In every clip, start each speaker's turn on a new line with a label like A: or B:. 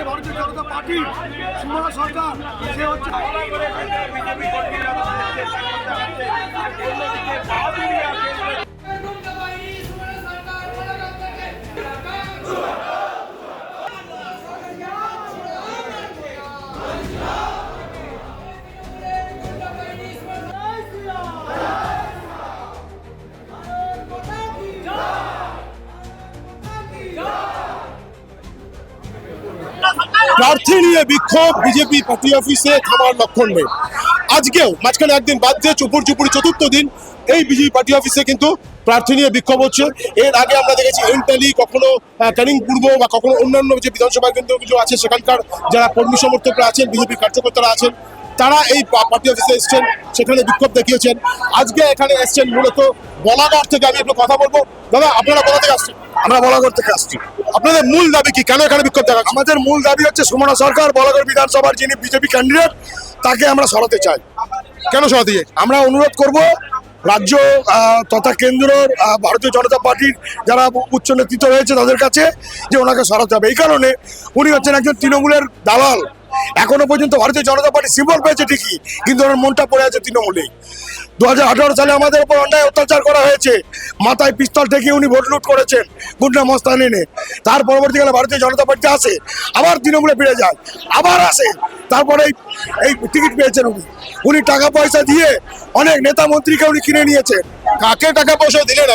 A: ভারতীয় জনতা পার্টির সুমনা সরকার সে হচ্ছে
B: প্রার্থী নিয়ে বিক্ষোভ বিজেপি পার্টি অফিসে থামার লক্ষণ নেই। আজকেও মাঝখানে একদিন বাদ দিয়ে চুপুরি চতুর্থ দিন এই বিজেপি পার্টি অফিসে কিন্তু প্রার্থী নিয়ে বিক্ষোভ হচ্ছে। এর আগে আমরা দেখেছি এন্টালি, কখনো ক্যানিং পূর্ব বা কখনো অন্যান্য যে বিধানসভা কেন্দ্র কিছু আছে সেখানকার যারা কর্মী সমর্থকরা আছেন, বিজেপি কার্যকর্তারা আছেন, তারা এই পার্টি অফিসে এসছেন, সেখানে বিক্ষোভ দেখিয়েছেন। আজকে এখানে এসছেন মূলত বলাগড় থেকে। আমি একটু কথা বলবো। দাদা, আপনারা কোথা থেকে আসছেন?
A: আমরা বলাগড় থেকে আসছি।
B: আপনাদের মূল দাবি কি? কেন এখানে বিক্ষোভ দেখা?
A: আমাদের মূল দাবি হচ্ছে সুমনা সরকার বলাগড় বিধানসভার যিনি বিজেপি ক্যান্ডিডেট তাকে আমরা সরাতে চাই।
B: কেন সরাতে চাই?
A: আমরা অনুরোধ করব রাজ্য তথা কেন্দ্রের ভারতীয় জনতা পার্টির যারা উচ্চ নেতৃত্ব রয়েছে তাদের কাছে যে ওনাকে সরাতে হবে। এই কারণে উনি হচ্ছেন একজন তৃণমূলের দালাল। এখনো পর্যন্ত ভারতীয় জনতা পার্টি সিম্বল পেয়েছে ঠিকই, কিন্তু ওনার মনটা পড়ে আছে তৃণমূলেই। 2018 সালে আমাদের উপর অন্যায় অত্যাচার করা হয়েছে, মাথায় পিস্তল ঠেকে উনি ভোট লুট করেছেন গুন্ডা মস্তান এনে। তার পরবর্তীকালে ভারতীয় জনতা পার্টি আসে, আবার তৃণমূলে ফিরে যায়, আবার আসে, তারপরে এই টিকিট পেয়েছেন উনি টাকা পয়সা দিয়ে অনেক নেতা মন্ত্রীকে উনি কিনে নিয়েছেন।
B: কাকে টাকা পয়সা দিলেন?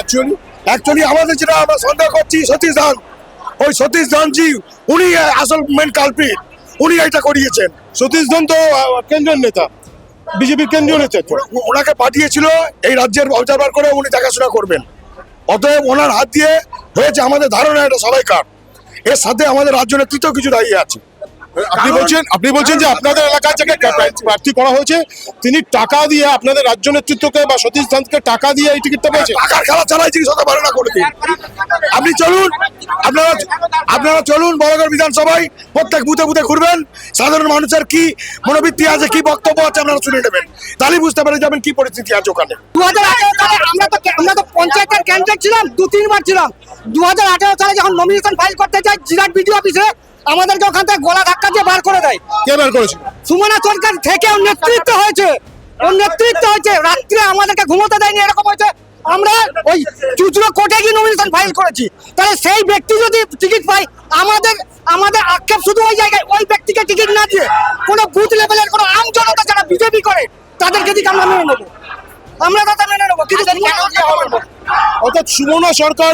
A: অ্যাকচুয়ালি আমাদের যেটা আমরা সন্দেহ করছি সতীশ ধান, ওই সতীশ ধানজি উনি আসল মেন কালপিট, উনি এটা করিয়েছেন।
B: সতীশ ধন তো কেন্দ্রের নেতা, বিজেপির কেন্দ্রীয় নেতা।
A: ওনাকে পাঠিয়েছিল এই রাজ্যের অবজারভার করে উনি দেখাশোনা করবেন। অতএব ওনার হাত দিয়ে হয়েছে আমাদের ধারণা এটা সবাইকার। এর সাথে আমাদের রাজ্য নেতৃত্ব কিছু দাঁড়িয়ে আছে।
B: আপনি বলছেন যে আপনাদের এলাকার যাকে প্রার্থী করা হয়েছে তিনি টাকা দিয়ে আপনাদের রাজ্য নেতৃত্বকে বা সতীশ ধানকে টাকা দিয়ে এই টিকিটটা পেয়েছে?
A: টাকার খেলা চালাইছি সদা বারণা করে দিন। আপনি চলুন, আপনারা চলুন বলাগড় বিধানসভায়, প্রত্যেক বুথে বুথে ঘুরবেন, সাধারণ মানুষের কি মনোবৃত্তি আছে, কি বক্তব্য আছে আপনারা শুনে নেবেন, তাহলেই বুঝতে পেরে যাবেন কি পরিস্থিতি আছে ওখানে।
C: 2018 সালে আমরা তো পঞ্চায়েতের ক্যান্ডিডেট ছিলাম, 2-3 বার ছিলাম। 2018 সালে যখন নমিনেশন ফাইল করতে যাই জিরাট বিডিও অফিসে, আমাদেরকে ওখান থেকে গলা ধাক্কা দিয়ে বার করে দেয়।
B: কে বার করেছিল?
C: সুমনা সরকার থেকে ওর নেতৃত্ব হয়েছে, রাত্রে আমাদেরকে ঘুমোতে দেয়নি, এরকম হয়েছে। আমরা ওই চুচুড়ো কোর্টে গিয়ে নমিনেশন ফাইল করেছি। তাহলে সেই ব্যক্তি যদি টিকিট পায়, আমাদের আক্ষেপ শুধু ওই জায়গায়, ওই ব্যক্তিকে টিকিট না দিয়ে কোনো বুথ লেভেলের কোনো আম জনতা যারা বিজেপি করে তাদেরকে দিকে আমরা মেনে নেবো, আমরা তাদের মেনে নেবো। কিন্তু
B: অর্থাৎ সুমনা সরকার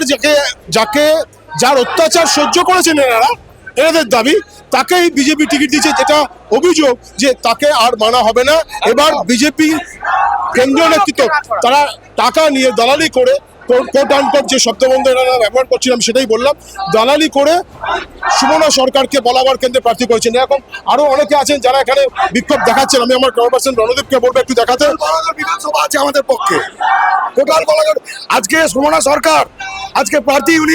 B: যার অত্যাচার সহ্য করেছেন এনাদের দাবি, তাকেই বিজেপি টিকিট দিচ্ছে, যেটা অভিযোগ যে তাকে আর মানা হবে না। এবার বিজেপি কেন্দ্রীয় নেতৃত্ব তারা টাকা নিয়ে দালালি করে, কোট আনকোট যে শব্দবন্ধ এনারা ব্যবহার করছিলাম সেটাই বললাম, দালালি করে সুমনা সরকারকে বলাগড় কেন্দ্রে প্রার্থী করেছেন। এরকম আরো অনেকে আছেন যারা এখানে বিক্ষোভ দেখাচ্ছেন। আমি আমার কর্মপার্সন রণদীপকে বলবো একটু দেখাতে।
A: বিধানসভা আছে আমাদের পক্ষে, টোটাল বলাগড়। আজকে সুমনা সরকার আজকে প্রার্থী উনি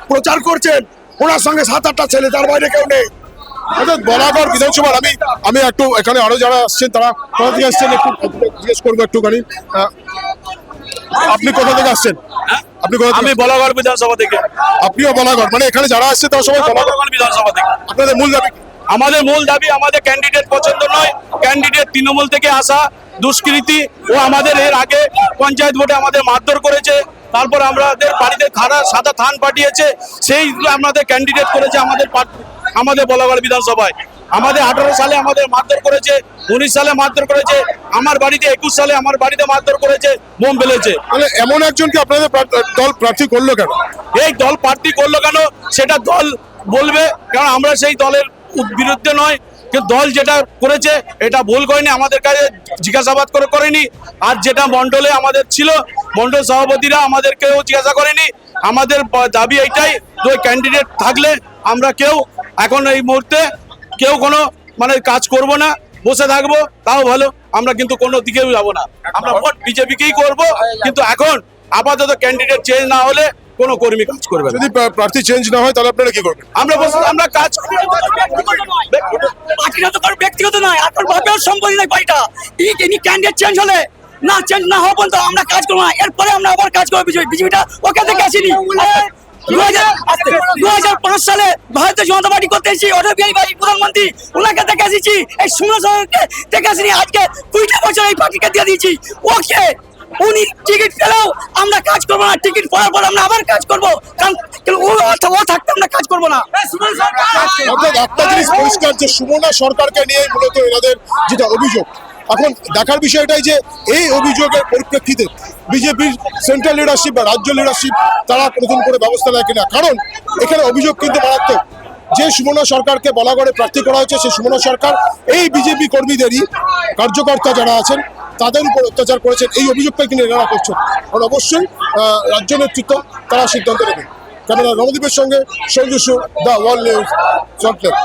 A: প্রচার করছেন, ওনার সঙ্গে 7-8টা ছেলে, তার বাইরে কেউ নেই।
B: অর্থাৎ বলাগড় বিধানসভার আমি একটু এখানে আরো যারা আসছেন তারা কোথা থেকে আসছেন একটু জিজ্ঞেস করবো একটুখানি। আপনি কোথা থেকে আসছেন?
D: আমি বলাগড় বিধানসভা থেকে।
B: আপনিও বলাগড়, মানে এখানে যারা আসছে তারা সবাই
D: বলাগড় বিধানসভা থেকে।
B: আপনাদের মূল দাবি?
D: আমাদের মূল দাবি, আমাদের ক্যান্ডিডেট পছন্দ নয়। ক্যান্ডিডেট তৃণমূল থেকে আসা দুষ্কৃতী, ও আমাদের এর আগে পঞ্চায়েত ভোটে আমাদের মারধর করেছে, তারপর আমাদের বাড়িতে সাদা থান পাঠিয়েছে, সেই আমাদের ক্যান্ডিডেট করেছে আমাদের বলাগড় বিধানসভায়। আমাদের 18 সালে আমাদের মারধর করেছে, 19 সালে মারধর করেছে, আমার বাড়িতে 21 সালে আমার বাড়িতে মারধর করেছে, বোম ফেলেছে।
B: তাহলে এমন একজনকে আপনাদের দল প্রার্থী করলো কেন?
D: এই দল প্রার্থী করলো কেন সেটা দল বলবে, কারণ আমরা সেই দলের বিরুদ্ধে নয়। কিন্তু দল যেটা করেছে এটা ভুল করেনি, আমাদের কাছে জিজ্ঞাসাবাদ করেনি। আর যেটা মন্ডলে আমাদের ছিল, মন্ডল সভাপতিরা আমাদেরকেও জিজ্ঞাসা করেনি। আমাদের দাবি এইটাই, যে ক্যান্ডিডেট থাকলে আমরা কেউ এখন এই মুহূর্তে কেউ কোনো কাজ করব না, বসে থাকবো, তাও ভালো। আমরা কিন্তু কোনো দিকেও যাবো না, আমরা ভোট বিজেপিকেই করবো। কিন্তু এখন আপাতত ক্যান্ডিডেট চেঞ্জ না হলে কোনো কর্মী কাজ করবে।
B: যদি প্রার্থী চেঞ্জ না হয় তাহলে আপনারা কি করবেন?
D: আমরা কাজ
C: ব্যক্তিগত নয়, আপনার বাপের সম্পত্তি নাই বাড়িটা। ইনি ক্যান্ডিডেট চেঞ্জ হলে না চেঞ্জ না হওয়া পর্যন্ত আমরা কাজ করবো না। এরপরে আমরা আবার কাজ করবো বিজেপিটা ওকে দেখে আসিনি। 2005 সালে ভারতীয় জনতা পার্টি করতে এসেছি, অটল বিহারী বাজপেয়ী প্রধানমন্ত্রী, ওনাকে দেখে এসেছি। এই সুমন সরকারকে দেখে আসিনি। আজকে 2টা বছর এই পার্টিকে দিয়ে দিয়েছি। ওকে উনি টিকিট পেলেও আমরা কাজ করবো না, টিকিট পাওয়ার পর আমরা আবার কাজ করবো, কারণ ও থাকতে আমরা কাজ করবো না।
B: অর্থাৎ একটা জিনিস পরিষ্কার যে সুমনা সরকারকে নিয়ে মূলত এনাদের যেটা অভিযোগ। এখন দেখার বিষয়টাই যে এই অভিযোগের পরিপ্রেক্ষিতে বিজেপির সেন্ট্রাল লিডারশিপ বা রাজ্য লিডারশিপ তারা নতুন করে ব্যবস্থা নেয় কিনা। কারণ এখানে অভিযোগ কিন্তু মারাত্মক, যে সুমনা সরকারকে বলাগড়ে প্রার্থী করা হয়েছে সেই সুমনা সরকার এই বিজেপি কর্মীদেরই কার্যকর্তা যারা আছেন তাদের উপর অত্যাচার করেছেন, এই অভিযোগটাই কিন্তু এনারা করছেন। আর অবশ্যই রাজ্য নেতৃত্ব তারা সিদ্ধান্ত নেবে। ক্যামেরা রণদীপের সঙ্গে সঞ্জু সু, দ্য ওয়ার্ল্ড নিউজ, সল্টলেক।